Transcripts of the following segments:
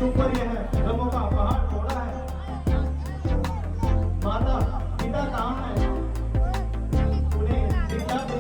ऊपर यह रंगों का पहाड़ छोड़ा है। माता पिता कहाँ है, उन्हें दिखला दे।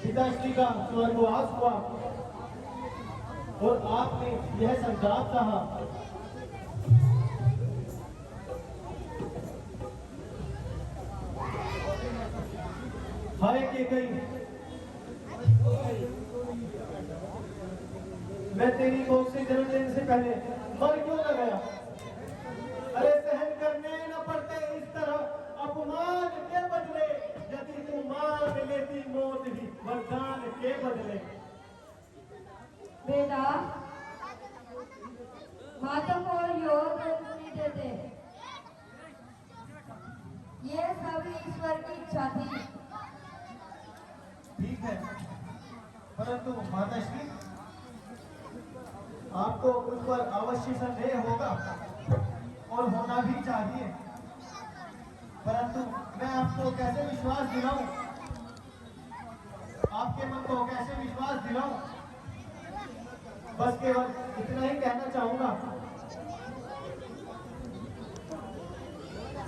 पिताश्री का स्वर्गवास हुआ और आपने यह संजाप कहा, हाय के गई मैं तेरी कोख से जन्म लेने से पहले मर क्यों न गया। अरे सहन करने न पड़ते इस तरह अपमान के बदले, यदि तू मांग लेती मौत ही वरदान के बदले। बेटा माता को योग नहीं देते, ये सब ईश्वर की इच्छा थी। ठीक है, परंतु माताश्री आपको उन पर अवश्य संदेह होगा और होना भी चाहिए, परंतु मैं आपको कैसे विश्वास दिलाऊं, आपके मन को कैसे विश्वास दिलाऊं। बस केवल इतना ही कहना चाहूंगा,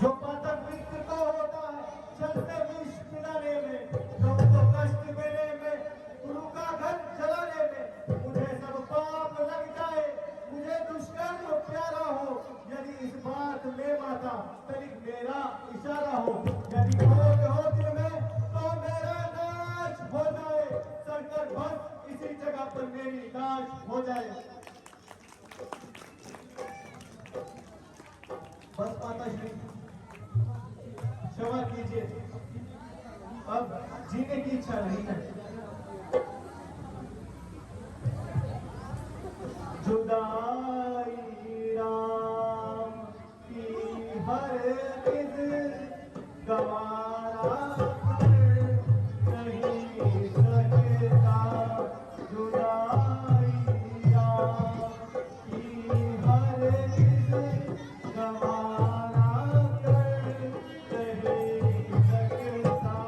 जो पातक मृत्यु को होता है छत से विष पिलाने में, सबको कष्ट देने में, गुरु का घर जलाने में, मुझे सब पाप लग जाए, मुझे दुष्कर्म प्यारा हो, यदि इस बात में माता तनिक मेरा इशारा हो, यदि क्रोध हो दिल में तो मेरा नाश हो जाए, सड़कर बस इसी जगह पर मेरी लाश हो जाए। बस माताश्री क्षमा कीजिए, अब जीने की इच्छा नहीं है। जुदाई राम की हरगिज़ गवारा नहीं सकता, जुदाई राम की हरगिज़ गवारा नहीं सकता।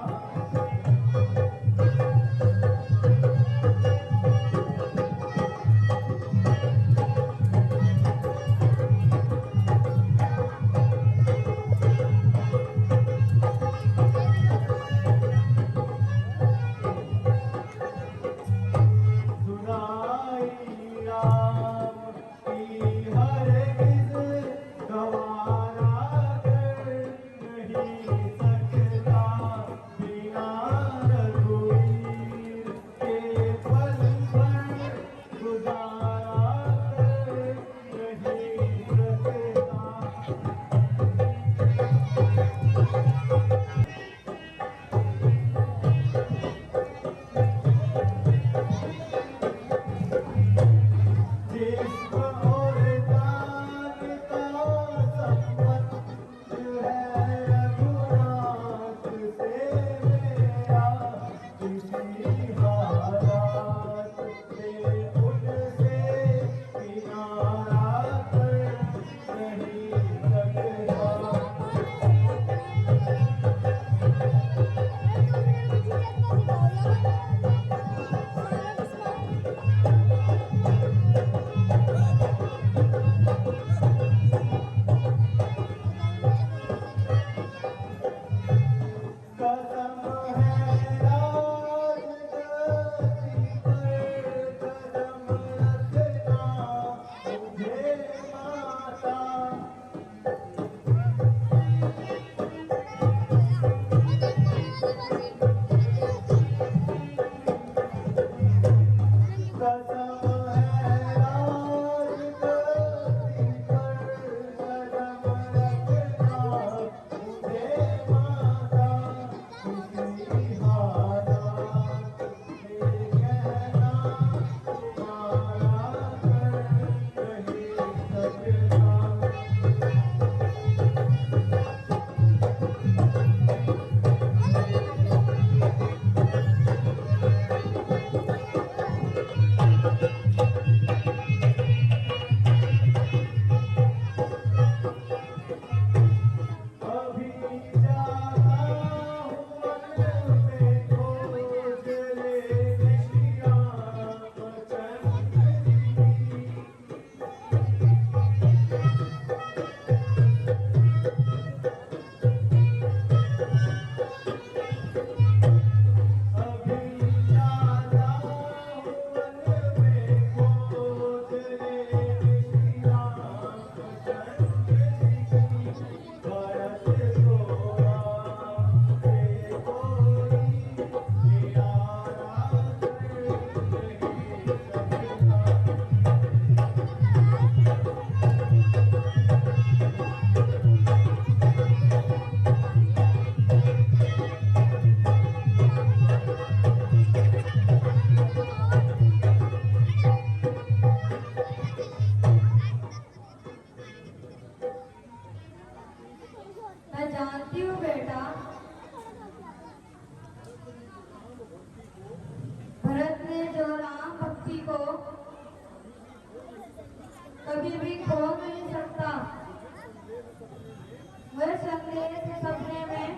वह संदेश सपने में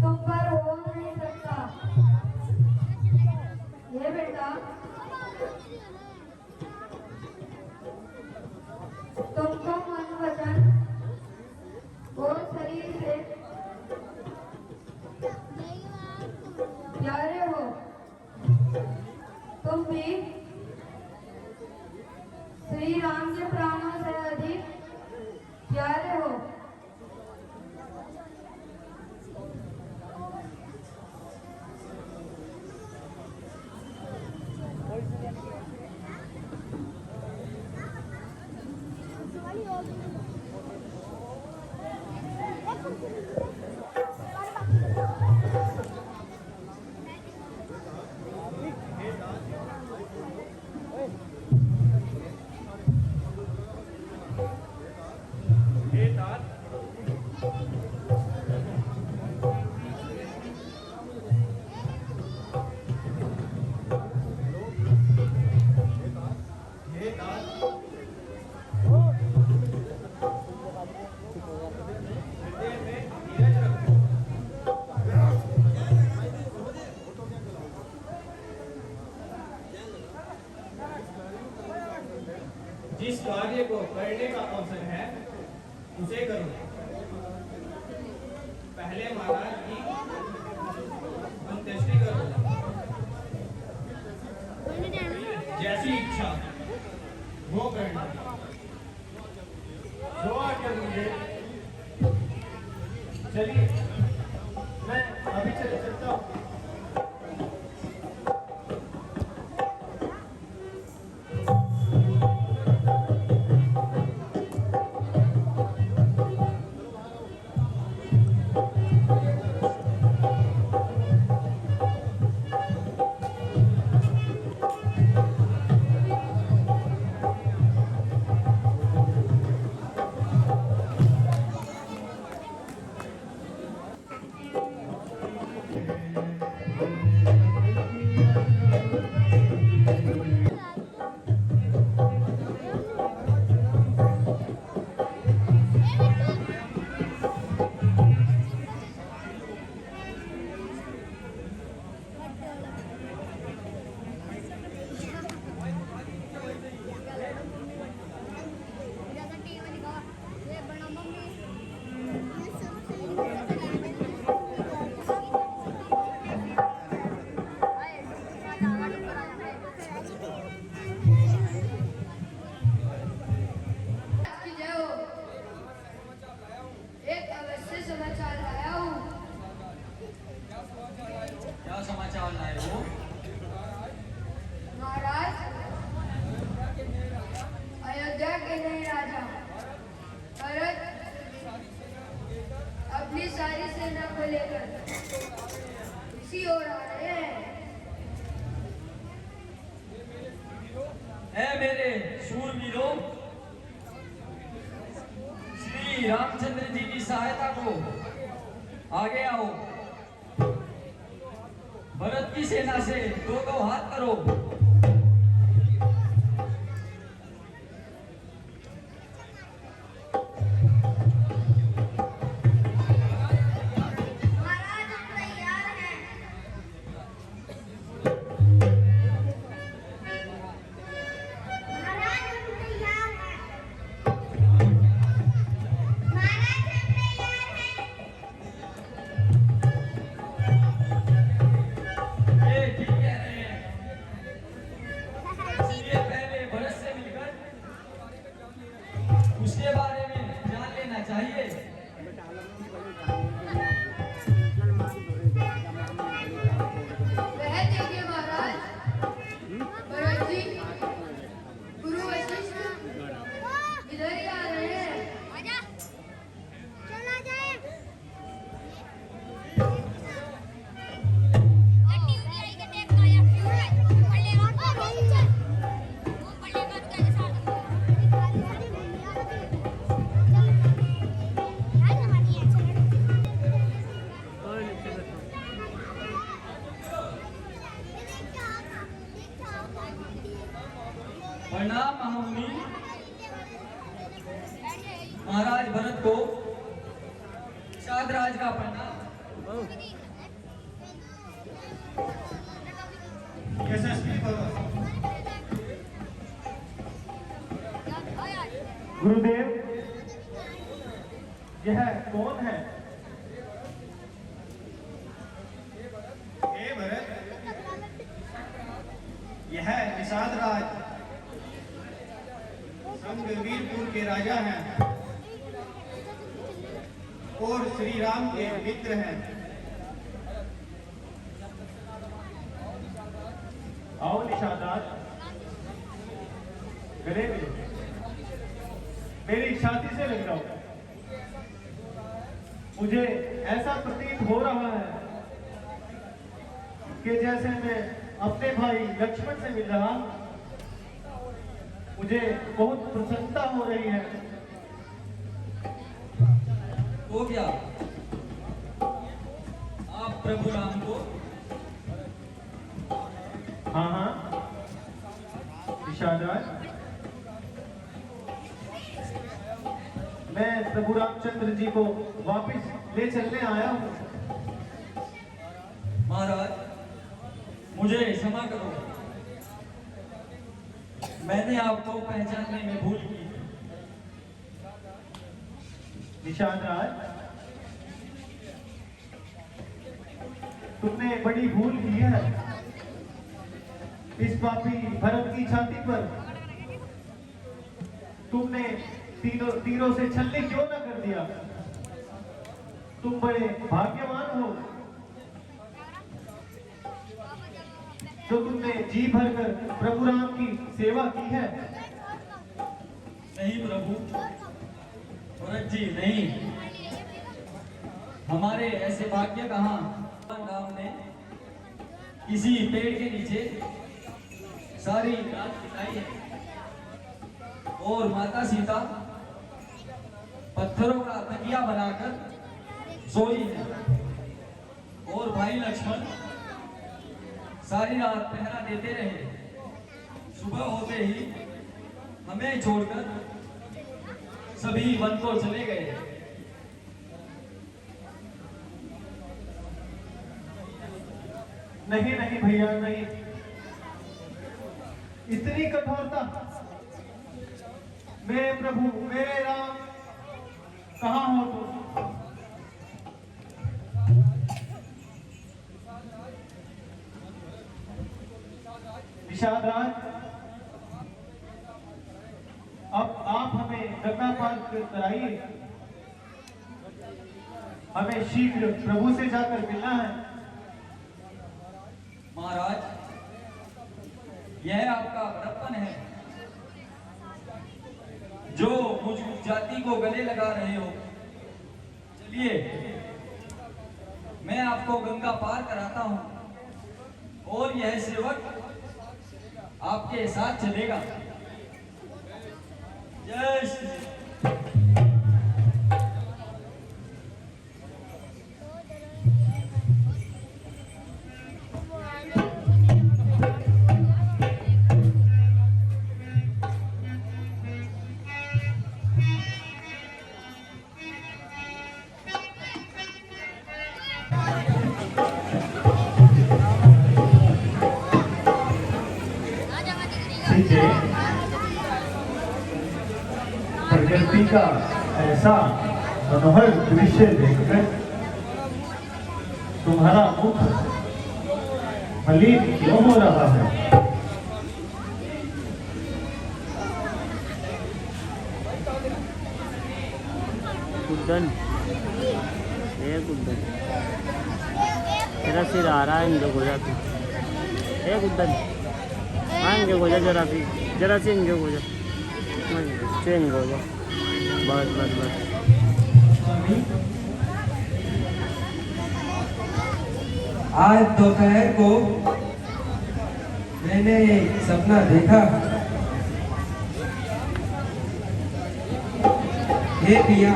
तुम पर हो नहीं सकता। ये बेटा तुमको मन वचन और शरीर से प्यारे हो। तुम भी श्री राम के प्राणों से अधिक प्यारे हो। जिस कार्य को करने का अवसर है उसे करो। पहले महाराज की अंत्येष्टि करो। जैसी इच्छा वो करना। जो आज्ञा मुझे। चलिए मैं अभी चले चलता हूँ। समाचार लाया हूँ। क्या समाचार लाए हो? महाराज, अयोध्या के नए राजा भरत अपनी सारी सेना को लेकर इसी ओर आ रहे हैं। ऐ मेरे शूरवीरों, श्री रामचंद्र जी की सहायता को आगे आओ। भरत की सेना से दो दो हाथ करो। महाराज भरत को शादराज का प्रणाम। यशस्वी भव। गुरुदेव, यह कौन है? हे भरत, यह निषाद राज संग वीरपुर के राजा हैं और श्री राम के मित्र हैं। आओ निषाद राज, गले मिलो, मेरी छाती से लग जाओ। मुझे ऐसा प्रतीत हो रहा है कि जैसे मैं अपने भाई लक्ष्मण से मिल रहा हूं। मुझे बहुत प्रसन्नता हो रही है। हो गया, आप प्रभु राम को? हाँ हाँ निषाद राज, मैं प्रभु रामचंद्र जी को वापस ले चलने आया हूँ। महाराज, मुझे क्षमा करो, मैंने आपको पहचानने में भूल की। निषाद राज, तुमने बड़ी भूल की है। इस पापी भरत की छाती पर तुमने तीरों से छलनी क्यों ना कर दिया? तुम बड़े भाग्यवान हो जो तुमने जी भरकर प्रभु राम की सेवा की है। नहीं प्रभु, भरत जी नहीं, हमारे ऐसे भाग्य कहाँ। राम ने किसी पेड़ के नीचे सारी रात बिताई है और माता सीता पत्थरों का तकिया बनाकर सोई है और भाई लक्ष्मण सारी रात पहरा देते रहे। सुबह होते ही हमें छोड़कर सभी वन को चले गए। नहीं नहीं भैया, नहीं, इतनी कठोरता। मेरे प्रभु, मेरे राम, कहाँ हो तुम? निषाद राज, अब आप हमें गंगा पार कराइए। हमें शीघ्र प्रभु से जाकर मिलना है। महाराज, यह आपका बड़प्पन है जो मुझ जाति को गले लगा रहे हो। चलिए, मैं आपको गंगा पार कराता हूं और यह सेवक आपके साथ चलेगा। जय श्री। सीते, प्रकृति का ऐसा मनोहर दृश्य देखकर तुम्हारा मुख मलिन क्यों हो रहा है? गुड्डन, ये गुड्डन तेरा सिर आ रहा है। इंजो हो जाती है गुड्डन। हाँ, इंजो हो जा, जरा से इंजो हो जा, चेंज हो जा। बस बस बस। आज दोपहर को मैंने एक सपना देखा। हे पिया,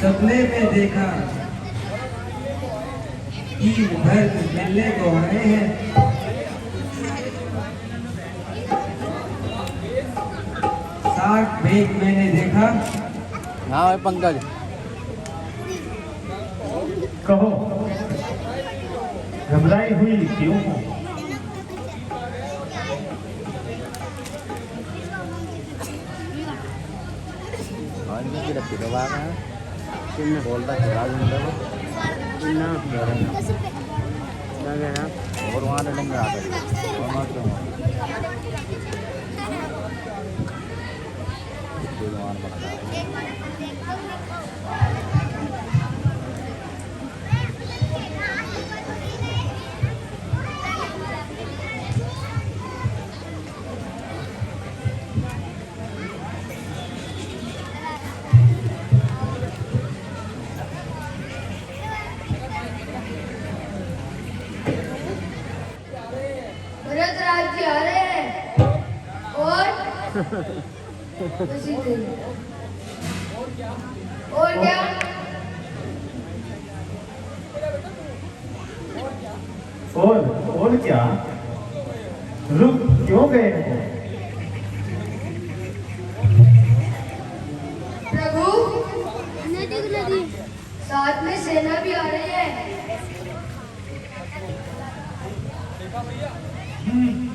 सपने में देखा कि भरत मिलने को आए हैं। साठ भेद मैंने देखा हाँ भाई पंकज कहो, घबराई हुई क्यों हो? बोलता और वहाँ लड़ेंगे भरत राज्य आ रहे हैं और और क्या? और क्या? रुक क्यों गए हो? प्रभु, साथ में सेना भी आ रही है।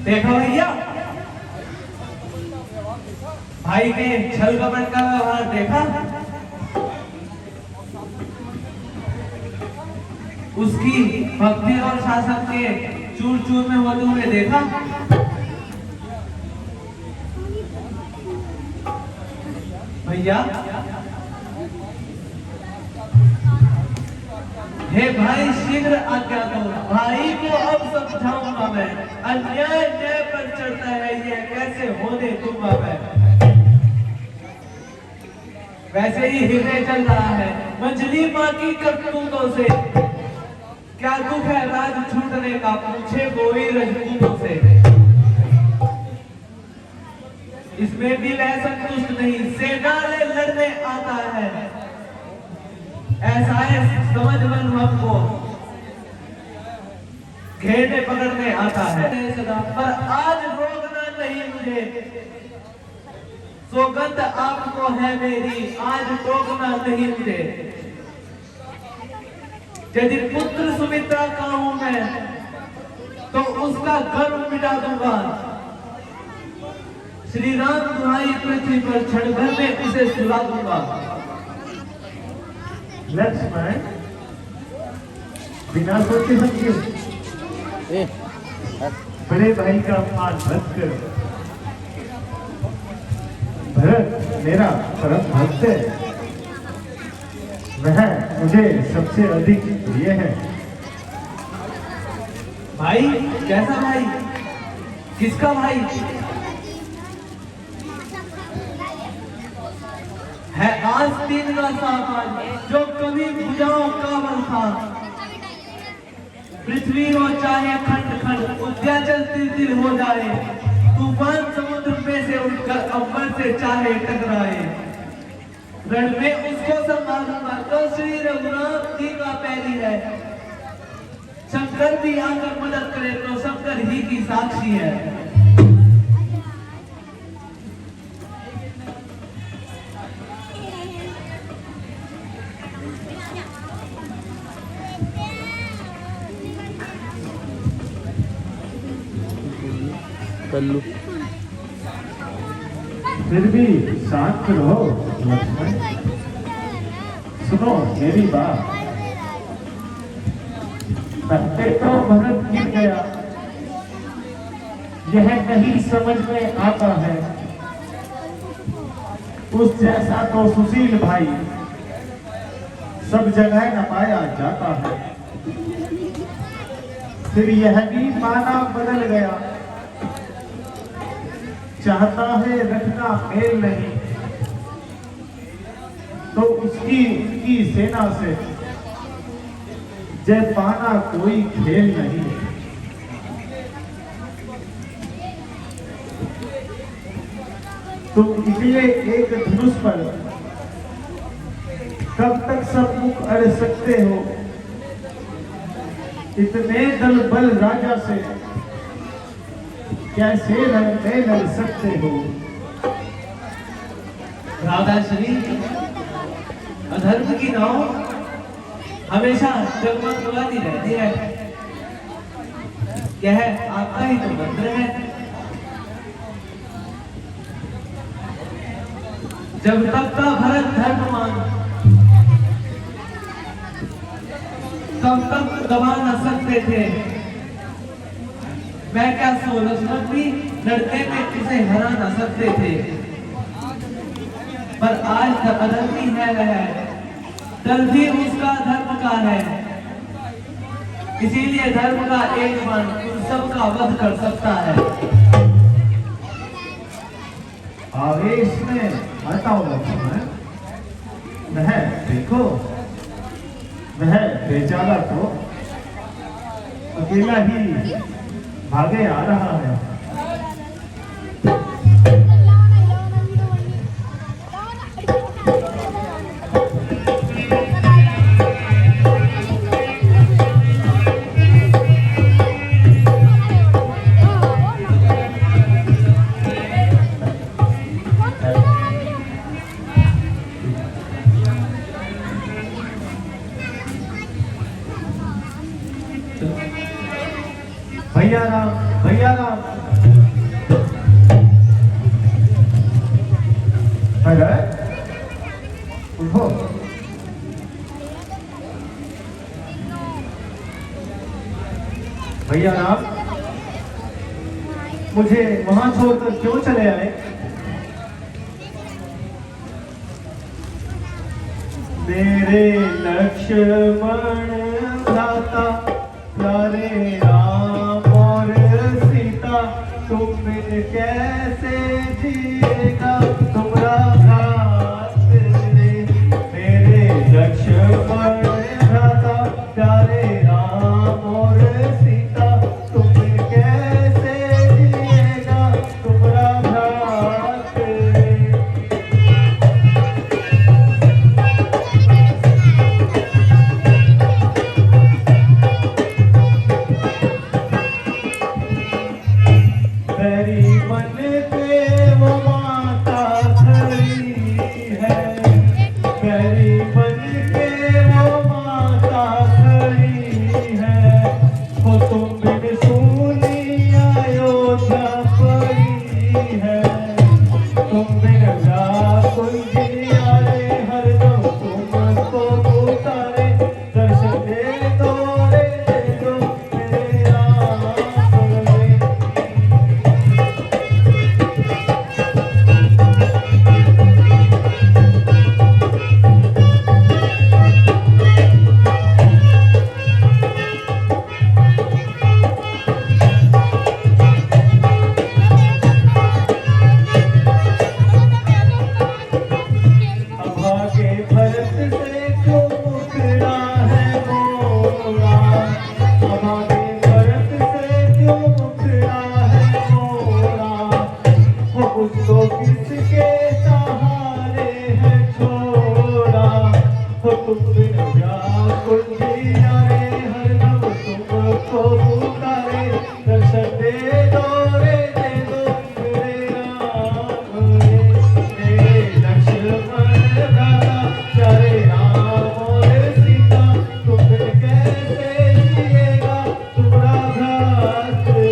देखा भैया, भाई के छल कपट का व्यवहार देखा, उसकी भक्ति और शासन के चूर चूर में होते हुए देखा। भैया, हे भाई शीघ्र आज्ञा दो, भाई को अब समझाऊंगा मैं। अन्याय न्याय पर चढ़ता है, ये कैसे होने दूंगा मैं। वैसे ही हृदय चल रहा है मंजली माँ की करतूतों से। क्या दुख है राज छूटने का, पूछे कोई रजपूतों से। इसमें भी वह संतुष्ट नहीं, सेना ले लड़ने आता है। ऐसा है समझ मन हमको, घेरने पकड़ने आता है सदा, पर आज रोकना नहीं मुझे। सौगंध आपको है मेरी, आज रोकना नहीं मुझे। यदि पुत्र सुमित्रा का हूं मैं, तो उसका गर्व मिटा दूंगा। श्री राम दुहाई पृथ्वी पर क्षण भर में उसे सुला दूंगा। लक्ष्मण, बिना सोचे समझे बड़े भाई का अपमान मत करो। भरत मेरा परम भक्त है, वह मुझे सबसे अधिक प्रिय है। भाई? कैसा भाई? किसका भाई है? आस्तीन का सामान जो कभी भुजाओं का बल था। पृथ्वी हो चाहे खंड खंड, उद्याचल तिल तिल हो जाए, तूफान समुद्र में से उठकर अम्बर से चाहे टकराए, रण में उसको संभालूंगा। तो श्री रघुनाथ जी का पैरी है, शंकर भी आकर मदद करे तो शंकर ही की साक्षी है। कल्लू फिर भी शांत रहो लक्ष्मण, सुनो मेरी बात। पहले तो भरत गिर गया, यह नहीं समझ में आता है। उस जैसा तो सुशील भाई सब जगह न पाया जाता है। फिर यह भी माना बदल गया, चाहता है रखना मेल नहीं, तो उसकी सेना से जय पाना कोई खेल नहीं। तुम निकले एक धनुष पर, कब तक सब मुख अड़ सकते हो? इतने दल बल राजा से कैसे लड़ सकते हो? राधा श्री धर्म की नाव हमेशा जगमगाती रहती है। यह आपका ही तो मंत्र है। जब तक का भरत धर्ममान तब तक दबा न सकते थे। मैं क्या सो लक्ष्मण भी लड़के में उसे हरा न सकते थे। पर आज अधर्मी है वह, दल भी उसका धर्म का है। इसीलिए धर्म का एक मन उन सब का वध कर सकता है। आवेश में हटाओ लक्ष्मण। वह देखो, वह बेचारा तो अकेला ही भागे आ रहा है। भैया राम, भैया राम। अरे उठो। भैया राम, मुझे वहां छोड़कर क्यों चले आए? मेरे लक्ष्मण भ्राता प्यारे राम और सीता, तुम बिन कैसे जिएगा तुम्हारा भ्रात रे। मेरे लक्ष्मण भ्राता प्यारे राम और सीता, तुम बिन कैसे जिएगा तुम्हारा भ्रात रे। मेरी मन पे वो माता खड़ी है, मेरी मन पे वो माता खड़ी है। वो तुम बिन सुनी अयोध्या पड़ी है, तुम बिन व्याकुल जिया रे हरदम तुमको पुकारे। दर्शन दे दो रे दे दो मेरे राम रे। अभागे भरत से क्यों मुकरा है मोरा, अभागे भरत से क्यों मुकरा है मोरा। वो उसको किसके सहारे है छोड़ा, वो तुम बिन व्याकुल जिया रे हरदम तुमको पुकारे। दर्शन दे दो रे दे दो मेरे राम रे। मेरे लक्ष्मण भ्राता प्यारे राम और सीता, तुम बिन कैसे जिएगा तुम्हारा भ्रात रे।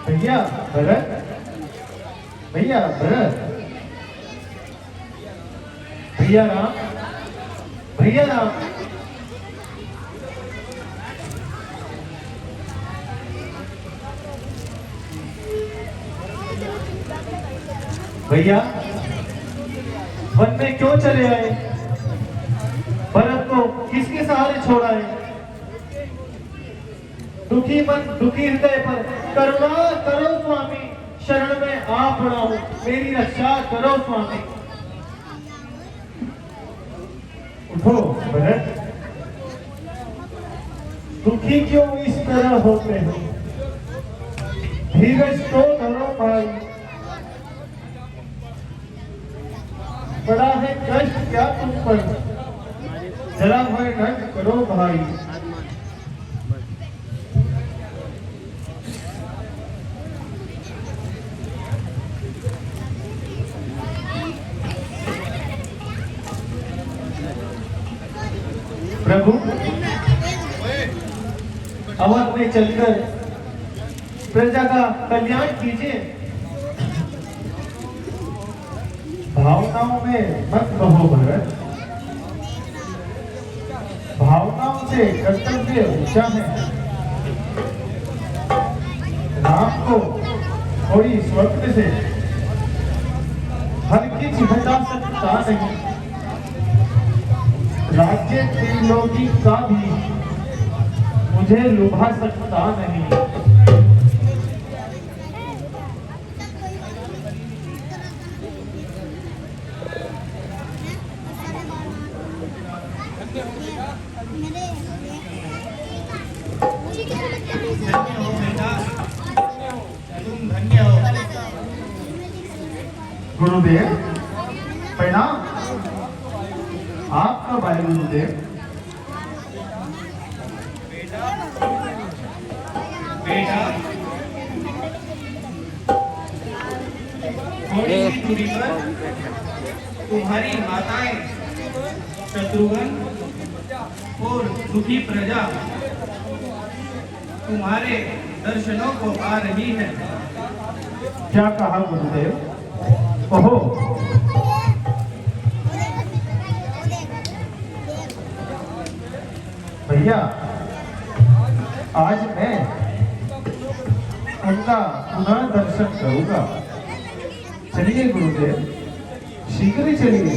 भैया भरत, भैया भरत, भैया राम, भैया राम। भैया वन में क्यों चले आए? भरत को किसके सहारे छोड़ा है? दुखी मन दुखी हृदय पर करुणा करो स्वामी, शरण में आ पड़ा हूं, मेरी रक्षा करो स्वामी। उठो भरत, दुखी क्यों इस तरह होते हो? धीरज तो धरो भाई, बड़ा है कष्ट क्या तुम पर? जरा भय घट करो भाई। प्रभु अवध में चलकर प्रजा का कल्याण कीजिए। भावनाओं में मत बहो भरत, भावनाओं से कर्तव्य ऊंचा है। राम को थोड़ी स्वप्न से हर किसी बचा सकता नहीं। राज्य त्रिलोकी का भी मुझे लुभा सकता नहीं। तुम धन्य हो। गुरुदेव प्रणाम। आप कब आए गुरुदेव? बेटा थोड़ी ही दूरी पर तुम्हारी माताएं शत्रुघ्न और दुखी प्रजा तुम्हारे दर्शनों को आ रही है। क्या कहा गुरुदेव? ओहो, भैया आज मैं उनका पुनः दर्शन करूंगा। चलिए गुरुदेव, शीघ्र ही चलिए।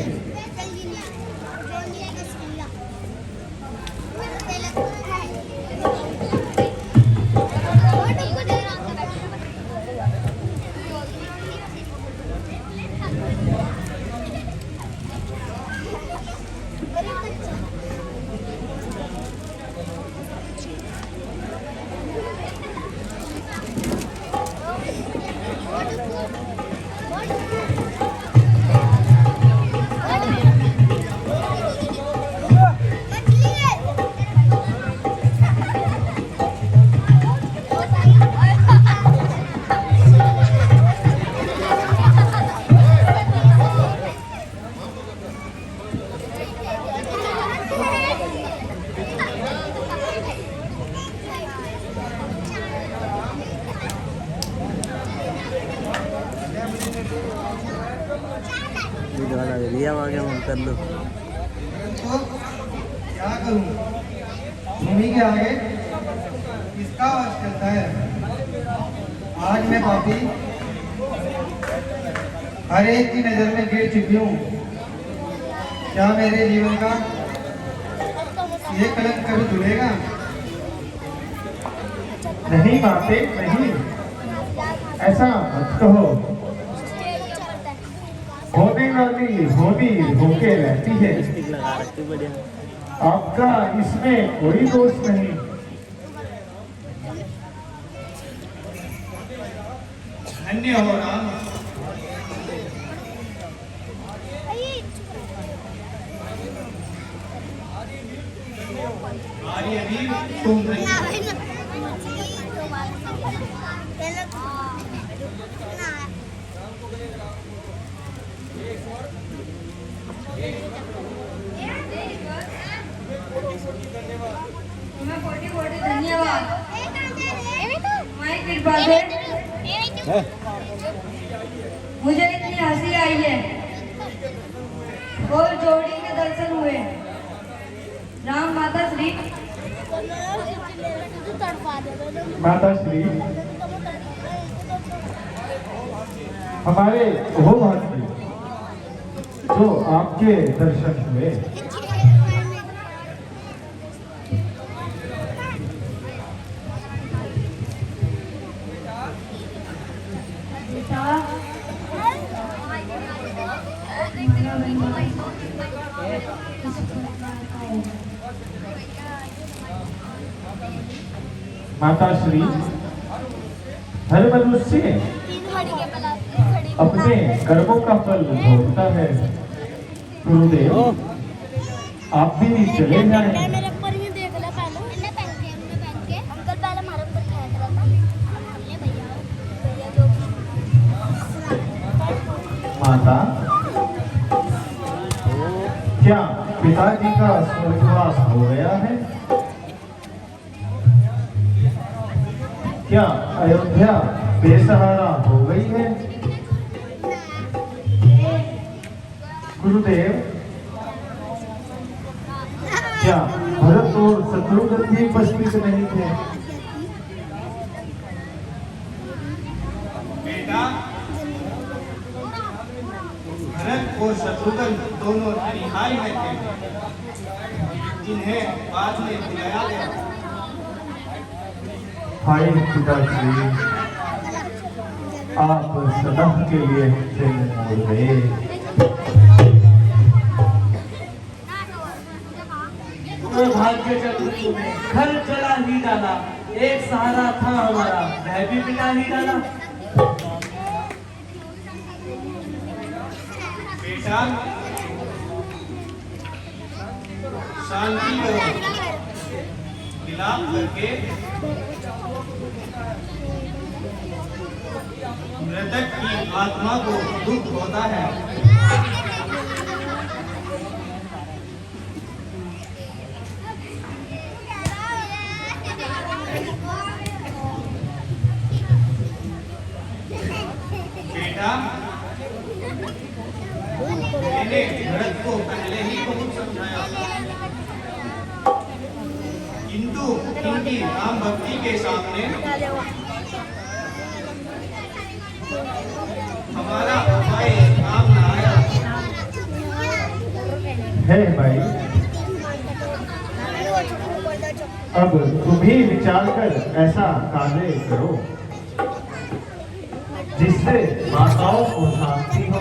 कर लो। तो क्या करूं? भूमि के आगे किसका वश चलता है? आज मैं पापी हर एक की नजर में गिर चुकी हूँ। क्या मेरे जीवन का ये कलंक कभी धुलेगा? नहीं माते, नहीं, ऐसा मत कहो। होने वाली होनी होके रहती है। लगा रखी बढ़िया। आपका इसमें कोई दोष नहीं। धन्य हो राम। आर्यवीर तुम धन्य। तुम्हें कोटि कोटि धन्यवाद। तुम्हारी कृपा से मुझे इतनी हंसी आई है और जोड़ी के दर्शन हुए। राम माता श्री माता श्री हमारे वो भाग्य जो आपके दर्शन हुए। माता श्री हर मनुष्य अपने कर्मों का फल भोगता है। गुरुदेव आप भी चले जाएं। मेरे ऊपर ही देख ले पहले मैंने पहन के अंकल पहले हमारे ऊपर फेंक रहा था हमने भैया जो माता, क्या पिताजी का स्वर्गवास हो गया है? क्या अयोध्या बेसहारा हो गई है? गुरुदेव, क्या भरत और शत्रुघ्न भी उपस्थित नहीं थे? बेटा, भरत और शत्रुघ्न दोनों रिहाई में थे। इन्हें बाद में बुलाया गया। हाय पिताजी, आप सदा के लिए हमसे मोड़ गए। तो भाग्य चक्र तूने घर चला ही डाला, एक सहारा था हमारा वह भी मिटा ही डाला। बेटा, शांति करो, विलाप करके मृतक की आत्मा को दुख होता है। बेटा, मैंने भरत को पहले ही बहुत समझाया, किंतु इनकी राम भक्ति के सामने हमारा उपाय काम न आया। है भाई, अब तुम ही विचार कर ऐसा कार्य करो जिससे माताओं को शांति हो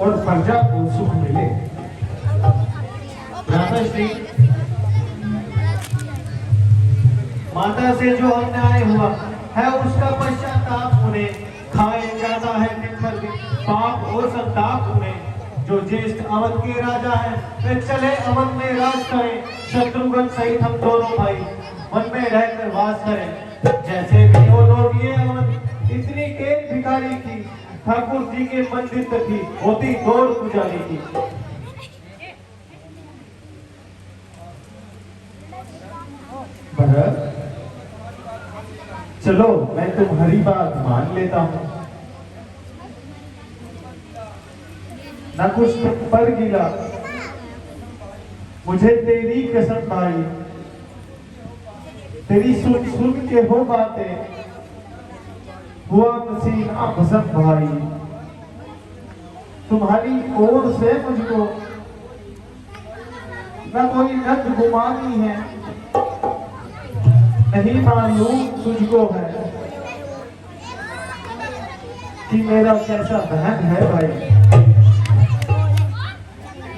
और प्रजा को सुख मिले। श्री माता से जो अन्याय हुआ है उसका पश्चाताप उन्हें खाए जाता है दिन पर दिन। पाप और संताप उन्हें। जो ज्येष्ठ अवध के राजा हैं वे चले अवध में राज करें। शत्रुघ्न सहित हम दोनों भाई मन में रहकर वास करें। जैसे भी वो लोग ये अवध इतनी केल भिखारी की ठाकुर जी के मंदिर तक ही होती दौड़ पुजारी की। भरत, चलो मैं तुम्हारी बात मान लेता हूँ। न कुछ तुम पर गिला, मुझे तेरी कसम भाई, तेरी सुन सुन के हो बातें हुआ पसीना पसंद भाई। तुम्हारी ओर से मुझको न कोई नद गुमानी है, नहीं मालूम तुझको है कि मेरा कैसा बहन है भाई।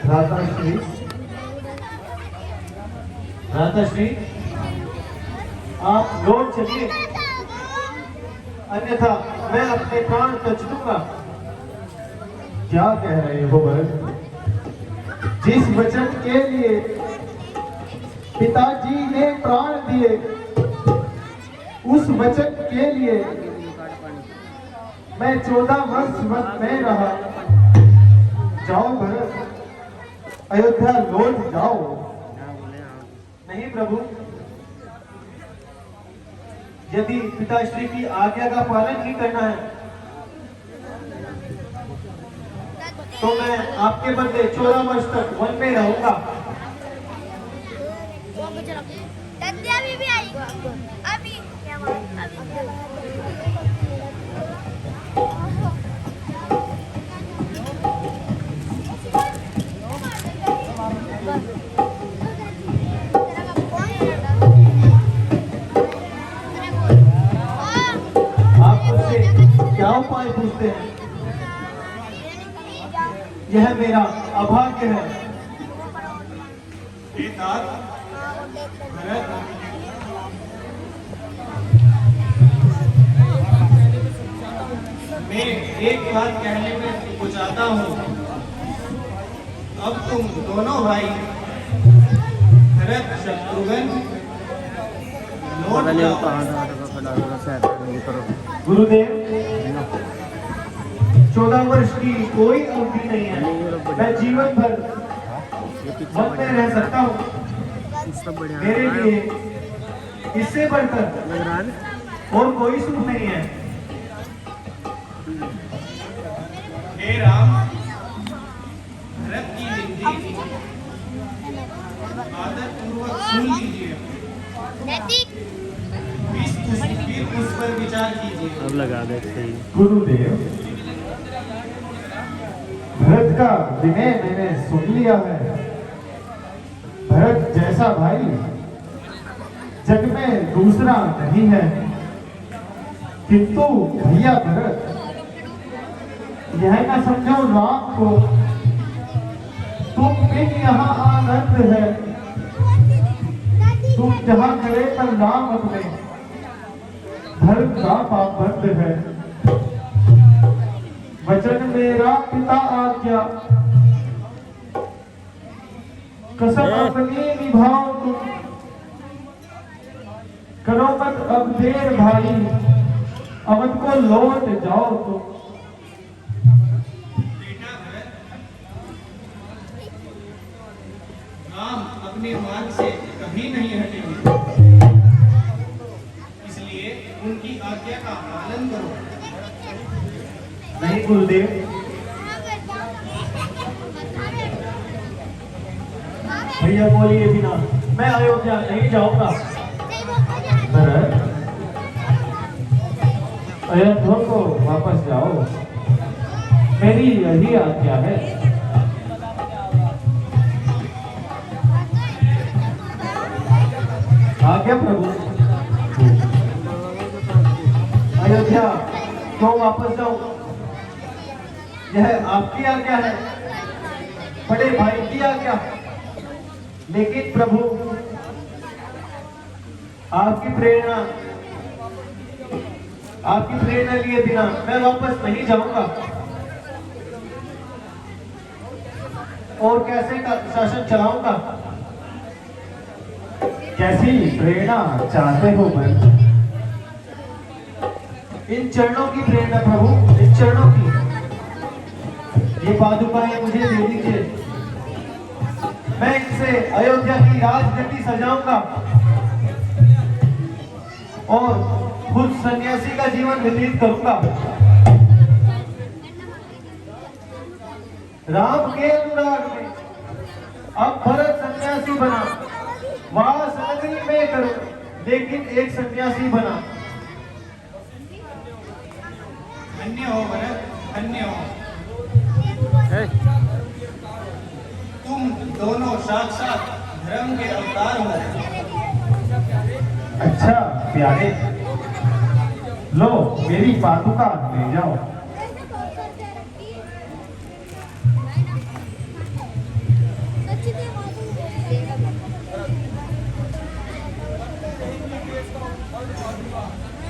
राधाश्री, राधाश्री, आप लौट चलिए, अन्यथा मैं अपने प्राण तज दूंगा। क्या कह रहे हो भरत? जिस वचन के लिए पिताजी ने प्राण दिए उस वचन के लिए मैं 14 वर्ष वन में रहा। जाओ भरत, अयोध्या लौट जाओ। नहीं प्रभु, यदि पिताश्री की आज्ञा का पालन ही करना है तो मैं आपके बदले 14 वर्ष तक वन में रहूंगा। अभी भी आई अभी आप मुझसे क्या उपाय पूछते हैं? यह मेरा अभाग्य है। भरत, मैं एक बात कहने में चाहता हूँ। अब तुम दोनों भाई भरत शत्रुघ्न लौट पता नहीं जाओ। कहाँ था खड़ा होगा शायद ये करो गुरुदेव 14 वर्ष की कोई अवधि नहीं है, मैं जीवन भर ये पीछे वन में रह सकता हूँ। सब बढ़िया मेरे लिए इससे बढ़कर लग रहा है और कोई सुख नहीं है। हे राम, भरत की विनती आदर पूर्वक सुन लीजिए, फिर उस पर विचार कीजिए। अब लगा देते ही गुरुदेव, भरत का विनय मैंने सुन लिया है। भरत जैसा भाई जग में दूसरा नहीं है, किंतु भैया भरत, यह न समझो राम को, तुम बिन यहाँ आनंद है, तुम जहाँ गए पर राम अपने, धर्म का पाबंद है। वचन मेरा पिता आज्ञा, कसम अपनी निभाओ तुम, करो मत अब देर भाई, अवध को लौट जाओ तुम। बेटा भरत, राम अपने मार्ग से कभी नहीं हटेंगे, इसलिए उनकी आज्ञा का पालन करो। नहीं गुरुदेव, भैया बोलिए बिना मैं अयोध्या नहीं जाऊंगा। भरत, अयोध्या को वापस जाओ, मेरी यही आज्ञा है। आज्ञा प्रभु। अयोध्या तो वापस जाओ, यह आपकी आज्ञा है, बड़े भाई की आज्ञा। लेकिन प्रभु, आपकी प्रेरणा लिए बिना मैं वापस नहीं जाऊंगा। और कैसे का शासन चलाऊंगा? कैसी प्रेरणा चाहते हो मैं? इन चरणों की प्रेरणा प्रभु, इन चरणों की। ये पादुकाएं मुझे दे दीजिए, मैं इनसे अयोध्या की राजगद्दी सजाऊंगा और खुद सन्यासी का जीवन व्यतीत करूंगा। राम के अनुराग में अब भरत सन्यासी बना, वास नगरी में करो, लेकिन एक सन्यासी बना। धन्य हो भरत, धन्य हो। तुम दोनों साक्षात धर्म के अवतार हो। अच्छा प्यारे, लो मेरी पादुका ले जाओ।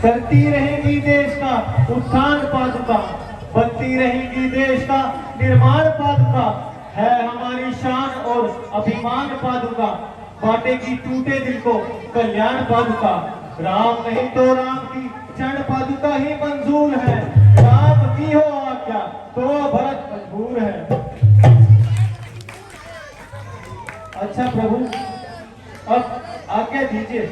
करती रहेगी देश का उत्थान पादुका, बनती रहेगी देश का निर्माण पादुका, है हमारी शान और अभिमान पादुका, बांटेगी टूटे दिल को कल्याण पादुका। राम नहीं तो राम की चरण पादुका ही मंजूर है, राम की हो आज्ञा तो भरत मजबूर है। अच्छा प्रभु, अब आज्ञा दीजिए।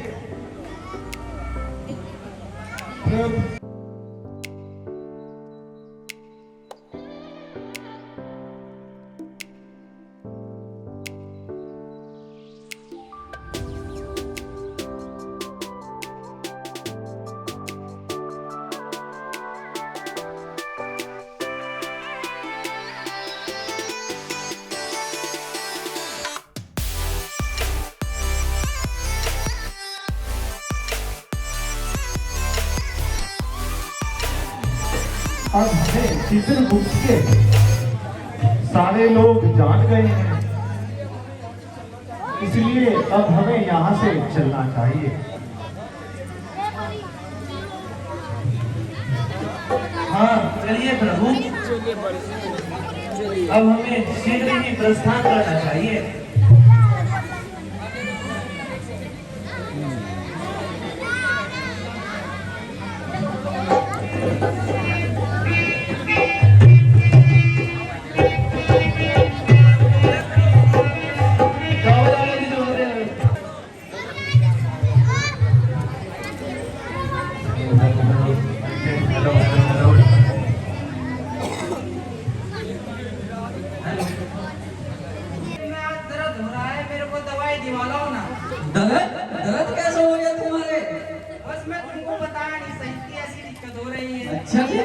अब हमें चित्रगुप्त के सारे लोग जान गए हैं, इसलिए अब हमें यहाँ से चलना चाहिए। हाँ चलिए प्रभु। अब हमें शीघ्र ही प्रस्थान करना चाहिए। दर्द हो रहा है, मेरे को दवाई दिवाला हो ना। दर्द दर्द कैसे हो गया तुम्हारे? बस मैं तुमको बताया नहीं सही कि ऐसी दिक्कत हो रही है। अच्छा जी,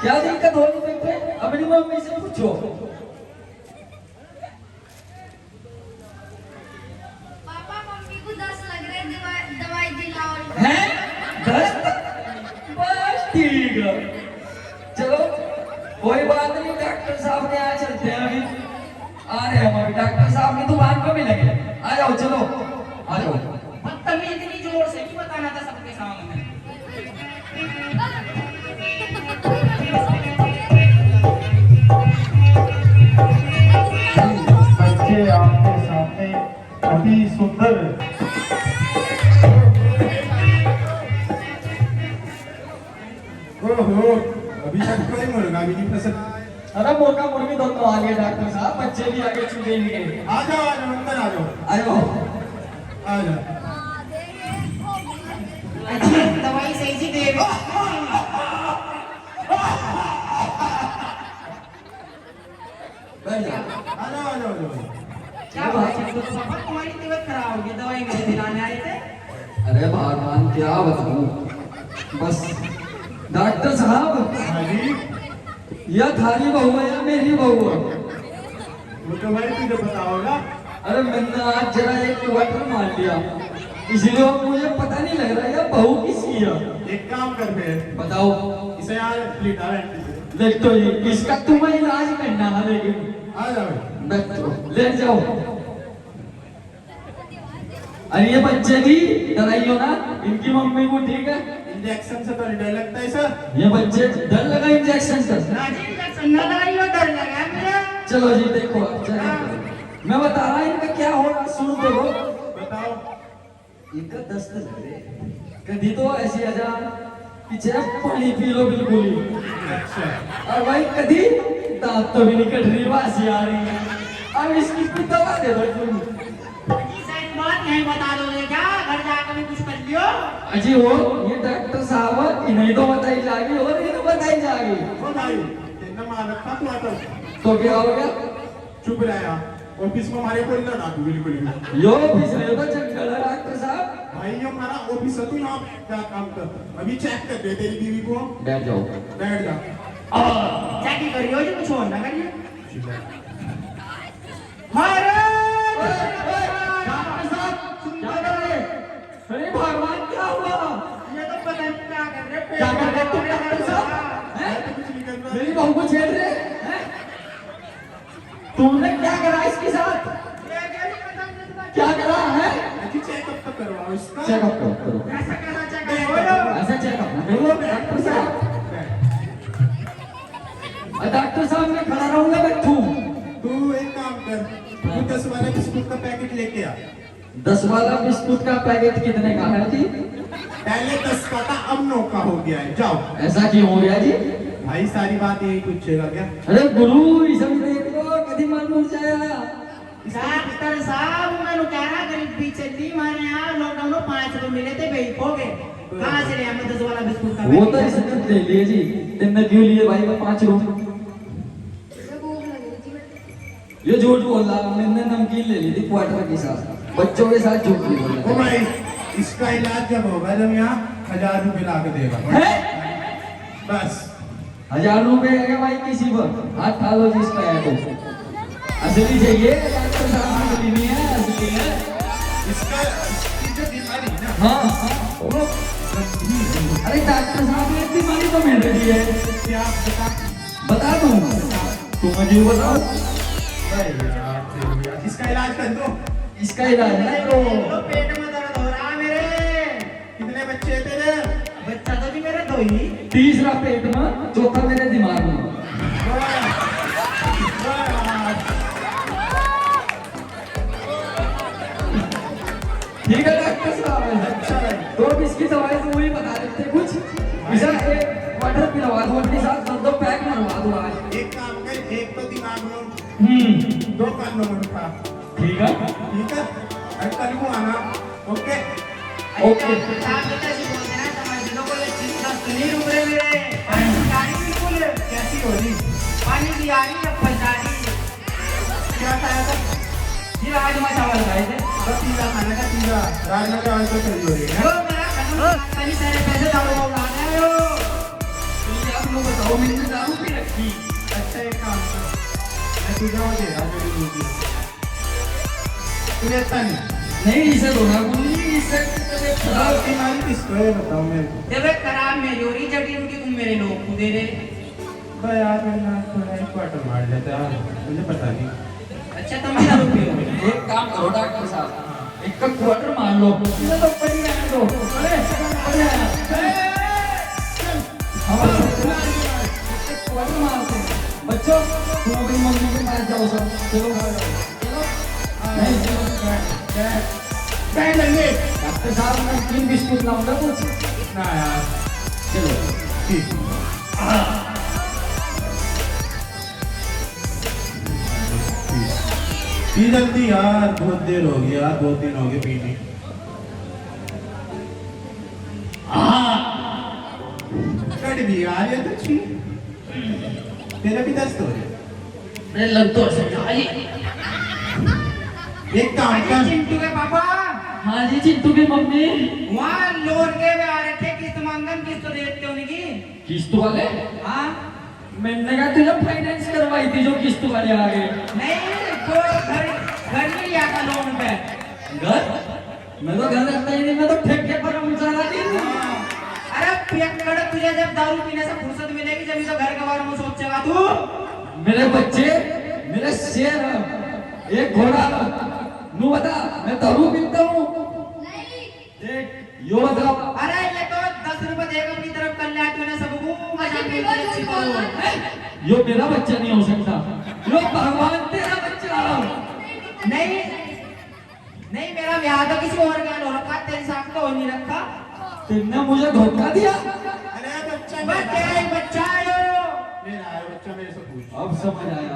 क्या दिक्कत हो रही है? अपनी मम्मी से पूछो। पापा मम्मी को 10 लग रहे, दवाई दिलाओ। हैं? 10? बस ठीक है, चलो कोई बात नहीं, डॉक्टर साहब के यहाँ चलते हैं। अभी आ रहे हैं हम, अभी डॉक्टर साहब की दुकान को भी लगे। आ जाओ, चलो आ जाओ। बदतमीज इतनी जोर से क्यों बताना था सबके सामने? बच्चे आपके सामने अति सुंदर ओहो, अभी तक कोई मुर्गा भी नहीं फंसा। अरे मुर्गा मुर्गी दोनों आ गए डॉक्टर साहब, बच्चे भी आगे छूटेंगे। आ जाओ अंदर आ जाओ आ जाओ। आ जाओ। अच्छी दवाई सही से दे। बैठ जाओ। आ जाओ आ जाओ आ जाओ। क्या बात है? तो पापा तुम्हारी तबीयत खराब होगी, दवाई मेरे दिलाने आए थे। अरे भगवान क्या बताऊं, बस डॉक्टर साहब हाँ जी, यह थारी बहू है या मेरी बहू है? वो तो भाई तुझे पता होगा। अरे मैंने आज जरा एक क्वार्टर मार लिया, इसलिए अब मुझे पता नहीं लग रहा है बहू किसकी है। एक काम कर फिर, बताओ। इसे यार लिटा रहे। देख तो ये इसका तुम्हें इलाज करना है, लेकिन आ जाओ। बैठो, लेट जाओ। अरे ये बच्चे की डराइयो ना, इनकी मम्मी को ठीक है। इंजेक्शन से तो नहीं डर लगता है सर। ये बच्चे डर लगा इंजेक्शन से। ना जी इंजेक्शन ना लगाइयो, डर लगा मुझे। चलो जी देखो, मैं बता रहा हूँ इनका क्या हो रहा, सुन तो लो। बताओ। इनका दस्त लग रहे, कभी तो ऐसी आजा पीछे पानी पी लो बिल्कुल ही। अच्छा, और भाई कभी दांत तो भी नहीं कट रही, वासी आ रही है। अब इसकी कोई दवा दे दो तुम। जी सही बात नहीं बता दोगे क्या? घर जाकर भी कुछ कर लियो। अजी वो ये डॉक्टर साहब इन्हें तो बताई जाएगी और इन्हें बताई जाएगी। ओ भाई, तेरा मार रखा तू आता। तो क्या हो गया? चुप रहा, ऑफिस में हमारे कोई ना तू बिल्कुल भी। यो पिछले तो जंगल है डॉक्टर साहब। भाई ये हमारा ऑफिस है, तू यहाँ क्या काम कर? अभी चेक कर दे तेरी बीवी को। बैठ जाओ। बैठ जा। चेक करियो जी, कुछ और ना करियो। अरे भगवान क्या हुआ? ये तो पता नहीं क्या कर रहे, क्या कर रहे तुम डॉक्टर साहब? मैं तो कुछ नहीं कर रहा। मेरी बहू को छेड़ रहे हैं? तुमने क्या करा इसके साथ? क्या करा है? अभी चेकअप तो करवाओ इसका। चेकअप करो। ऐसा कैसा चेक करो? ऐसा चेकअप ना करो डॉक्टर साहब। डॉक्टर साहब मैं खड़ा रहूंगा, बैठू। तू एक काम कर, तू 10 वाले बिस्कुट का पैकेट लेके आ। 10 वाला बिस्कुट का पैकेट कितने का है जी? पहले 10 का था, अब 9 का हो गया है। जाओ। ऐसा क्यों हो गया जी? भाई सारी बात यही पूछेगा क्या? अरे गुरु ये सब देख लो, कभी मन मुर जाएगा। डॉक्टर साहब मैंने कह रहा गरीब भी चली, हमारे यहाँ लॉकडाउन में 5 रुपए मिले थे, भाई हो गए। कहाँ से ले हमें 10 वाला बिस्कुट का? वो तो इसने ले लिए जी, तुमने क्यों लिए भाई? वो 5 रुपए। भूख लगी थी। ये झूठ बोल रहा, मैंने नमकीन ले ली थी क्वार्टर के साथ, बच्चों के साथ झूठ नहीं ओ बोला। भाई, इसका इलाज जब होगा जब यहाँ 1000 रुपए ला के देगा। है? बस 1000 रुपए है भाई किसी पर? हाथ डालो जिसका है तो। असली चाहिए डॉक्टर साहब, असली नहीं है, असली है। इसका इसकी जो बीमारी है ना, हाँ वो गंभीर है। अरे डॉक्टर साहब ने बीमारी तो मिल रही है, क्या आप बता दूं? तुम मुझे बताओ। यार, इसका इलाज कर दो। इसका इलाज है तो तो पेट में दर्द हो रहा है मेरे। कितने बच्चे तेरे? बच्चा तो जी मेरे 2 ही। तीसरा पेट में, चौथा मेरे दिमाग में। वाह, ठीक है डॉक्टर साहब। अच्छा है। तो अब इसकी दवाई तो वही बता देते हैं कुछ। इसे एक वाटर पिलवा दो, अपने साथ दो पैक मरवा दो आज। एक काम कर, एक तो दिमाग में, दो कानों में उठा। ठीक है ठीक है, अब कल को आना। Okay okay. साहब बेटा जी बोल देना समझ लो कोई चिंता नहीं रुक रहे मेरे गाड़ी बिल्कुल कैसी हो रही? पानी की आ रही है फलदारी क्या खाया था? ये राजमा चावल खाए थे तो पिज़्ज़ा खाना था, पिज़्ज़ा। राजमा चावल तो सही हो रही है। वो मेरा खत्म तनी सारे पैसे दारू उड़ा रहे हो ये आप लोग बताओ, मैंने दारू पी रखी। अच्छा एक काम कर, मैं तुझे वो दे रहा जो दूसरी तू लेता नहीं इसे धोना गुल्ली, इसे खराब बीमारी किसको है बताओ मेरे को। जब एक खराब मेरी हो रही जटी उनकी तुम मेरे लोग को दे रहे तो यार मैंने थोड़ा एक क्वार्टर मार लेता यार, मुझे पता नहीं। अच्छा तुम भी दारू पियो एक काम करो डॉक्टर साहब, एक का क्वार्टर मार लो, इसे तो पड़ी रहने दो। अरे अरे क्वार्टर मारते हैं। बच्चों तुम अपनी मम्मी के पास जाओ सब, चलो चलो नहीं चलो क्या लेंगे? डॉक्टर साहब मैं 3 बिस्कुट लाऊंगा कुछ ना यार, चलो। ठीक। पी जल्दी यार, बहुत देर हो गई यार, 2 दिन हो गए पीने। कट भी आ रही है तो छी, तेरा भी दस्त हो रहा है। मेरे लग तो सही एक काम कर, चिंटू के पापा हाँ जी चिंटू की मम्मी। वहाँ लोन के वे आ रहे थे किस्त मांगन किस्त देते उनकी किस्त वाले? हाँ मैंने कहा तुझे फाइनेंस करवाई थी जो किस्त वाले आ गए। नहीं तो घर में लिया था लोन पे घर? मैं तो घर रखता ही नहीं, मैं तो ठेके पर मुझारा नहीं। अरे पियक्कड़ तुझे जब दारू पीने से फुर्सत मिलेगी जब तो घर के बारे में सोचेगा तू। मेरे बच्चे मेरे शेर एक घोड़ा नू बता, मैं दारू पीता हूँ? देख यो बताओ। अरे ये तो 10 रुपए देकर अपनी तरफ कर लिया तूने सबको मजा अरे मिल पिलो अच्छी झूठ बात बोल है। यो मेरा बच्चा नहीं हो सकता, यो भगवान तेरा बच्चा। नहीं नहीं मेरा ब्याह तो किसी और का हो रखा, तेरे साथ तो हो नहीं रखा। तुमने मुझे धोखा दिया। अरे बच्चा बस तेरा ही बच्चा है यो। मेरा है बच्चा, मेरे से पूछ। अब समझ आया।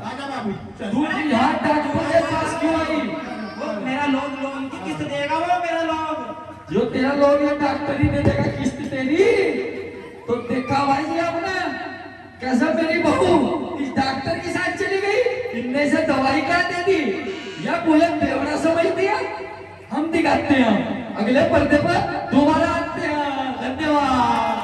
आजा बाबू चल। तू यहाँ डॉक्टर के पास क्यों आई? वो मेरा लोन की किस्त देगा वो मेरा लोन। जो तेरा लोग ये डॉक्टर ही दे देगा किस्त तेरी। तो देखा भाई आपने कैसा मेरी बहू इस डॉक्टर के साथ चली गई, इनने से दवाई क्या दे दी या मुझे बेवड़ा समझ दिया। हम दिखाते हैं अगले पर्दे पर दोबारा आते हैं। धन्यवाद।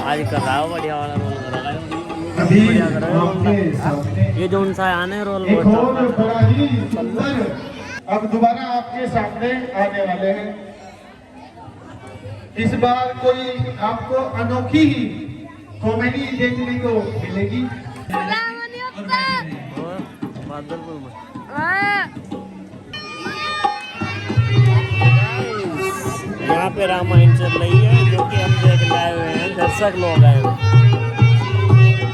आज कर रहा हो बढ़िया वाला रोल कर रहा है। अभी बढ़िया कर रहा आपके है। सामने ये जो उनसा आने रोल एक बहुत और अच्छा बड़ा ही सुंदर अब दोबारा आपके सामने आने वाले हैं। इस बार कोई आपको अनोखी ही कॉमेडी देखने को मिलेगी। और बादलपुर में यहाँ पे रामायण चल रही है जो कि हम देखने आए हुए हैं, दर्शक लोग आए हुए हैं।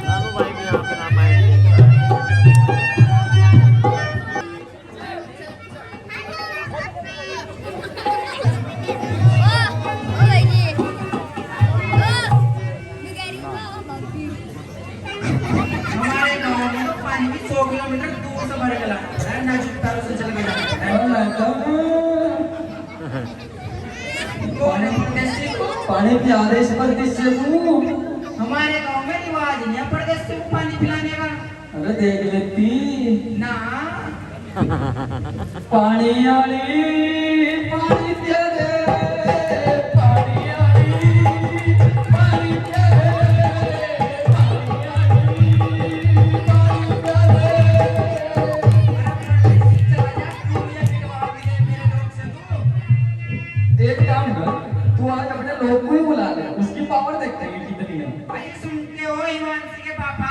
रानू भाई भी यहाँ पे रामायण देख रहा है। हमारे गांव में तो पानी भी 100 किलोमीटर दूर से भर के लाना है, नाजुक तारों से चल के जाना है। कौन है परदेश से? पानी पिला दे इस परदेश से तू। हमारे गांव में रिवाज नहीं है परदेश से पानी पिलाने का। अरे देख लेती ना पानी आली पानी पिला दे, पानी आली पानी पिला दे, पानी आली पानी पिला दे। एक काम कर, तू आज अपने लोग को ही बुला ले, उसकी पावर देखते हैं कितनी है। भाई सुनते हो हिमांशी के पापा?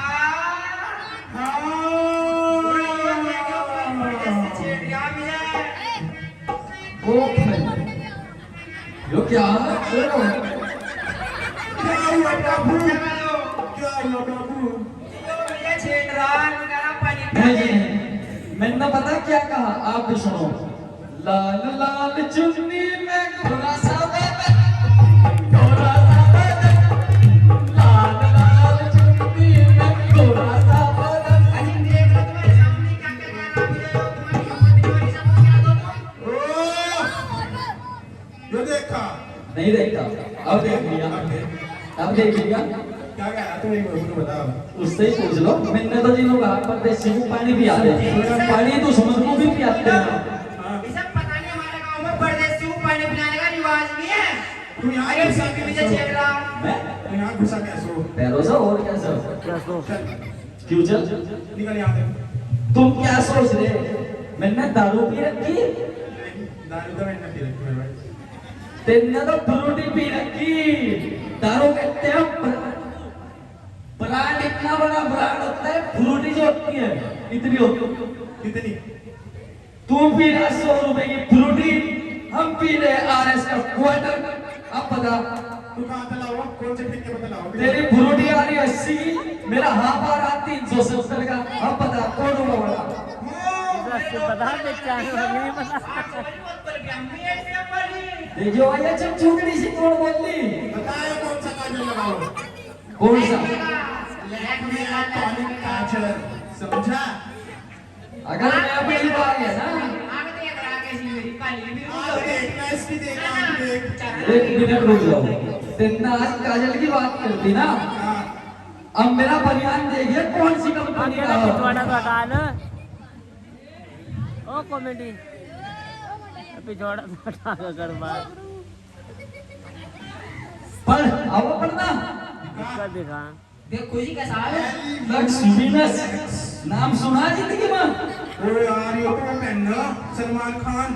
परदेश से छेड़ दिया वो यो क्या है? क्या हुआ प्रभु? क्या हुआ प्रभु? मुझे छेड़ रहा है, मेरा पानी नहीं जी, मैंने पता क्या कहा, आप भी सुनो। लाल लाल चुन्नी में घोड़ा सा बदन, घोड़ा सा बदन, लाल लाल चुन्नी में घोड़ा सा बदन। अजी देख लो तुम्हारे सामने क्या क्या कह रहा है, तुम्हारी समझ क्या दो यो देखा? नहीं देखता, अब देख लिया, अब देख लिया। क्या कह रहा तुम एक बार मुझे बताओ। उससे ही पूछ लो। मैंने तो जिन लोग परदेसी को पानी पिया दे, पानी तो समझ को भी पियाते हैं। ये सब पता नहीं, हमारे गांव में परदेसी को पानी पिलाने का रिवाज भी है। तुम यहाँ अरे घुसा मुझे कैसे छेड़ हो? रहा। मैं तुम यहाँ घुसा कैसे हो? पैरों से और कैसे? चल क्यों चल? निकल यहाँ से। तुम क्या सोच रहे? मैंने दारू पी रखी, दारू तो मैंने पी रखी है भाई। तेने तो फ्रूटी पी रखी। दारू कहते हैं ब्रांड, इतना बड़ा ब्रांड होता है, फ्रूटी जो होती है इतनी होती है। कितनी? तू पी रहा 100 रुपए की फ्रूटी, हम पी रहे RS का क्वार्टर। अब बता, तू कहाँ से लाओ? कौन से ठेके पे लाओ? तेरी फ्रूटी आ रही 80 की, मेरा हाफ आ रहा 370 का। अब बता कौन होगा बड़ा? देखियो भैया, जब चूकड़ी से कौन बोली? बताया कौन सा काजल लगाओ? कौन सा? मेरा टॉनिक काजल, समझा? अगर मैं अपनी बात है ना, आगे देख रहा कैसी मेरी काली भी आगे देख, मैं इसकी देख, आगे देख। 1 मिनट रुक जाओ। तेना आज काजल की बात करती ना, हाँ। अब मेरा बनियान देखिए कौन सी कंपनी का है। ओ कॉमेडी पिछोड़ा कर बात पढ़, अब पढ़ना। दिखा देखो जी कैसा है। लक्ष्मीनस नाम सुना जिंदगी में? ओए यार, ये तो पहनना सलमान खान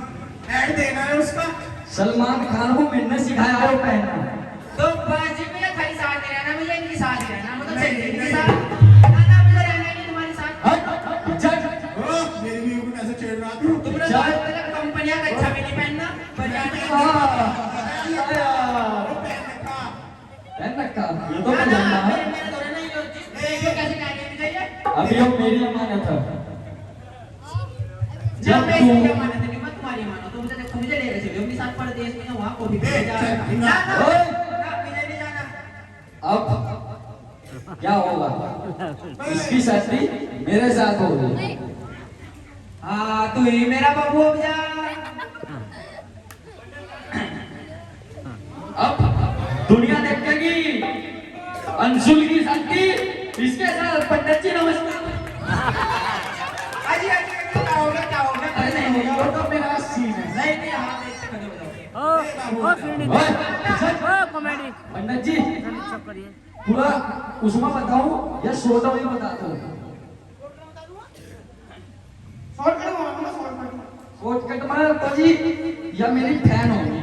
ऐड देना है उसका। सलमान खान को मैंने सिखाया है वो पहनना। तो बाजी में खाली साथ ही रहना, मुझे इनके साथ ही रहना, मतलब चलिए इनके साथ ना, मुझे रहना नहीं तुम्हारे साथ। हट, जट। ओ, मेरी बीवी को कैसे छेड़ रहा तू? तुमने जा। कंपनियां का अच्छा भी नहीं पहनना, बजाने पहन रखा, ये तो पहनना है। मेरे दोनों नहीं होती, देखो कैसे कहने भी चाहिए। अभी वो मेरी अमानत है। जब मैं इसकी अमानत नहीं, मैं तुम्हारी अमानत, तुम मुझे देखो, मुझे लेकर चलिए अपने साथ परदेश में, वहाँ को भी भेजा चल, है। इन्ना। ना, ओए। ना, मुझे नहीं जाना। अब क्या होगा? इसकी शादी मेरे साथ होगी। हाँ, तू ही मेरा बबू अब जा। अब दुनिया देखेगी अंशुल की शादी इसके साथ। पंडित जी नमस्कार। अजी क्या होगा, क्या होगा? अरे नहीं, वो तो मेरा सीन है। नहीं नहीं, हाँ देखते कर दो। ओ फिर ओए, कॉमेडी पंडित जी सब करिए पूरा उसमें बताऊं या शॉर्ट में बता दूं? शॉर्टकट में तो जी, या मेरी फैन होगी,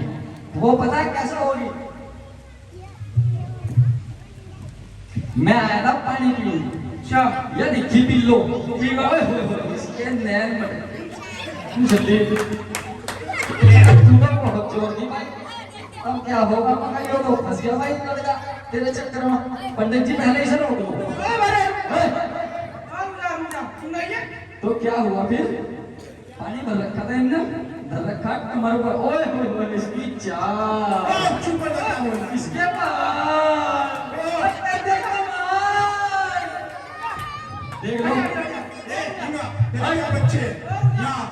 वो पता है कैसे होगी? मैं आया था पानी पीने, अच्छा, ये दिखी बिल्लो, ओए होए होए, इसके नैन में जल्दी तूने बहुत जोर दी भाई। अब क्या होगा? मगर यो तो फंस गया भाई लड़का तेरे चक्कर में। पंडित जी पहले ही से रोक लो। तो क्या हुआ फिर? पानी भर रखा था इनने, धर रखा कमर पर। ओए होए होए, इसकी चाल, चुप कर जा बोलना। इसके बाद देख लो। तेरे क्या बच्चे यहाँ?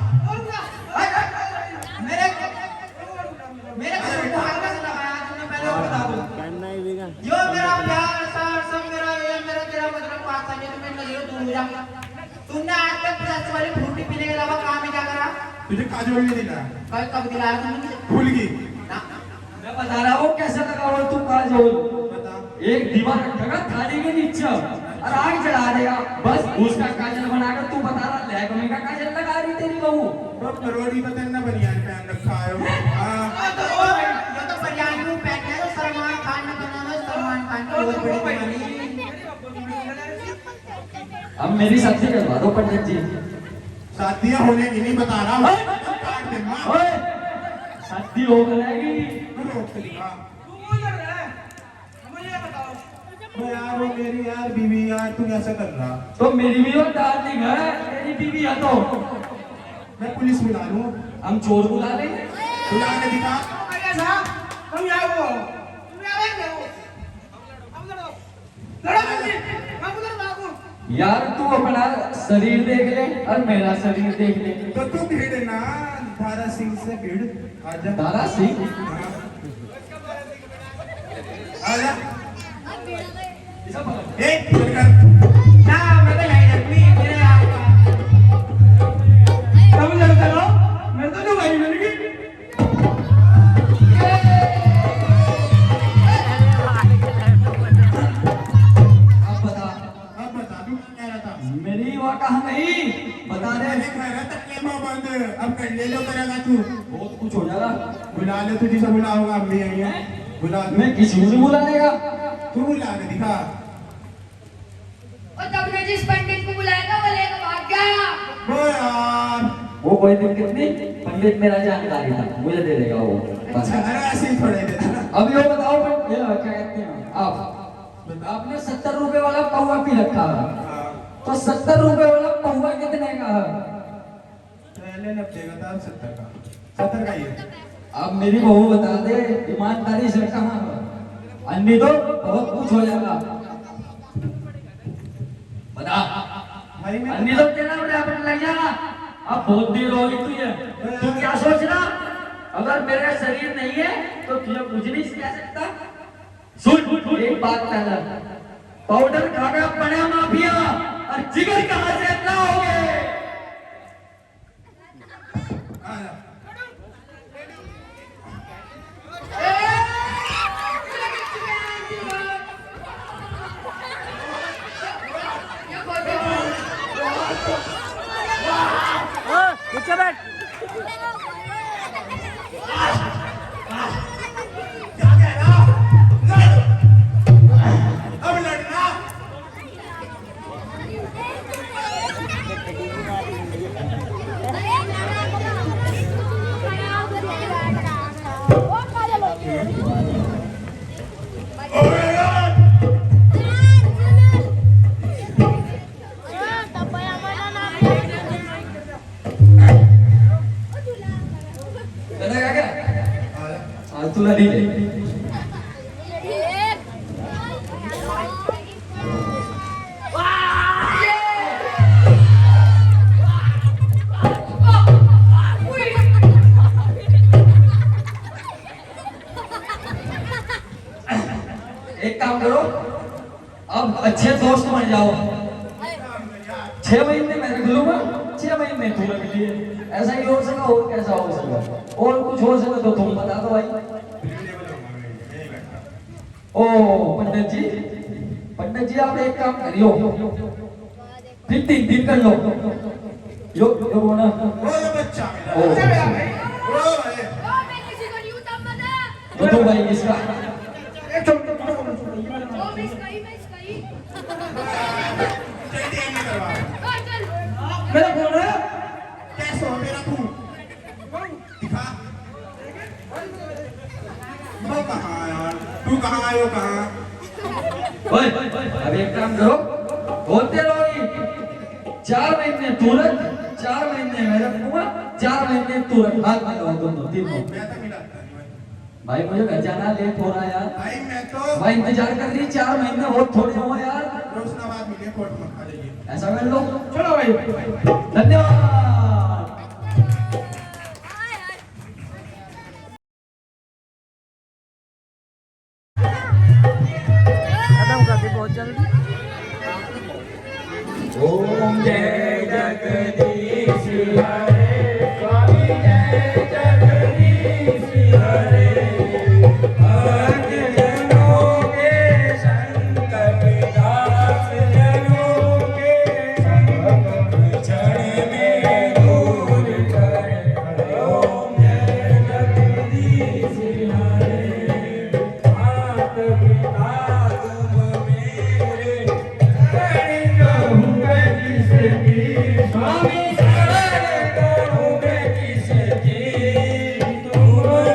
मेरे को हल्का सा लगाया तुमने, पहले वो बता दो। करना ही बिगा जो मेरा प्यार सार सब मेरा ये मेरा तेरा मतलब पास है, तुम्हें नजरों दूर हो जा। तुमने आज तक 50 वाली फ्रूटी पीने के अलावा काम ही क्या करा? तुझे काजल नहीं दिला? कल कब दिलाया तुमने मुझे? भूल गई? ना, मैं बता रहा हूँ कैसे लगा और तू कहा जो बता। एक दीवार रखेगा थाली के नीचे और आग जला देगा, बस उसका काजल बनाकर तू बता रहा लहंगे का काजल लगा रही तेरी बहू। तो करोड़ी पता ना बनियान पहन रखा है वो। हाँ। ये तो बनियान में पहन है, तो सलमान खान ने बनाना है, सलमान खान की बहुत बड़ी कहानी। अब मेरी शादी करवा दो पंडित जी। शादियां होने की नहीं बता रहा हूँ। काट दे माँ। ओए, शादी हो जाएगी। तू लड़ रहा है, मुझे ये बताओ। मैं यार वो मेरी यार बीवी यार तू ऐसा कर रहा। तो मेरी भी और डार्लिंग है, तेरी बीवी है तो मैं पुलिस बुला लूं। हम चोर बुला लेंगे। बुला के दिखा। अरे साहब, तुम यहाँ हो, तुम यहाँ बैठ हो। अब लड़ो, लड़ो जल्दी, मैं उधर भागूं। यार तू अपना शरीर देख ले और मेरा शरीर देख ले। तो तू भीड़ ना धारा सिंह से भीड़ आजा। दारा सिंह आजा। ऐसा पकड़। ए चल कर। ना मैं तो यही रखनी मेरे आपका अब लड़ते रहो, मैं तो भाई मिल गई। अब बता, अब बता तू क्या कह रहा था। मेरी वहाँ कहाँ गई बता दे। मैंने कह रहा था कि मैं बंद अब कर ले लो करेगा तू। बहुत कुछ हो जाएगा। बुला ले तुझे से बुलाऊंगा अम्मी आई है। बुला दो। मैं किसी को नहीं बुला लेगा। तू बुला के दिखा। और तब ने जिस पंडित को बुलाया था वो लेकर भाग गया। वो यार वो कोई दिक्कत नहीं, पंडित मेरा जानकारी था, मुझे दे देगा वो बस। अच्छा अरे ऐसे ही थोड़े देता ना। अब ये बताओ ये क्या कहते हैं आप, आपने 70 रुपए वाला पौवा पी रखा है, तो 70 रुपए वाला पौवा कितने का है? पहले 90 का था अब 70 का। 70 का ही है। अब मेरी बहू बता दे ईमानदारी से कहाँ है, अन्य तो बहुत कुछ हो जाएगा। बता भाई मैं अन्य तो तेरा बड़े अपने लग जाएगा। अब बहुत देर हो गई तुझे, तू क्या सोच रहा? अगर मेरा शरीर नहीं है तो तुझे कुछ नहीं कह सकता। सुन एक बात कहना, पाउडर खाकर बड़ा माफिया और जिगर कहाँ से इतना हो गए? आजा। नीचे बैठ। क्या कह रहा? लड़। अब लड़ना। दादा क्या आज तुला दी एक काम करो, अब अच्छे दोस्त बन जाओ। 6 महीने मैं रख लूंगा, 6 महीने तू रख लिए। ऐसा ही हो सका और कैसा हो सका? और कुछ हो सका तो तुम बता दो भाई। ओ पंडित जी आप एक काम करियो, फिर 3 दिन कर लो। यो बोना वो जो बच्चा मेरा। ओ। बच्चा मेरा भाई। वो भाई। मैं किसी को नहीं उतार मत। तो भाई किसका? वो मिस कही। जल्दी नहीं करवा। चल। मेरा बोल रहा है, कैसे हो मेरा तू? दिखा। वो कहाँ यार? तू कहाँ आयो कहाँ? ओए अब एक काम करो, होते रहोगी 4 महीने तू रख, 4 महीने मैं रखूंगा, 4 महीने तू रख। हाथ में लो दोनों तीनों। मैं तो मिला था नहीं भाई मुझे घर जाना लेट हो रहा है यार। भाई मैं तो भाई इंतजार कर रही 4 महीने बहुत थोड़े हो यार। रोशनाबाद मिले कोर्ट में आ जाइए। ऐसा कर लो, चलो भाई। धन्यवाद। खत्म कर दी बहुत जल्दी। ओम जय जगदीश हरे, स्वामी जय जगदीश हरे। जनों के संकट दास, जनों के संकट क्षण में दूर करे। ओम जय जगदीश हरे। मात पिता तुम मेरे, शरण कहूँगा किसकी? स्वामी शरण कहूँगा किसकी? तुम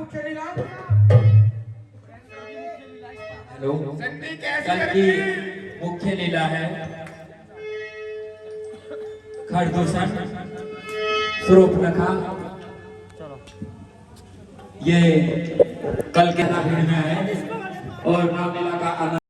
मुख्य लीला हेलो, कल की मुख्य लीला है खरदूषण स्वरूपनखा। ये कल के भीड़ में है और रामलीला का आनंद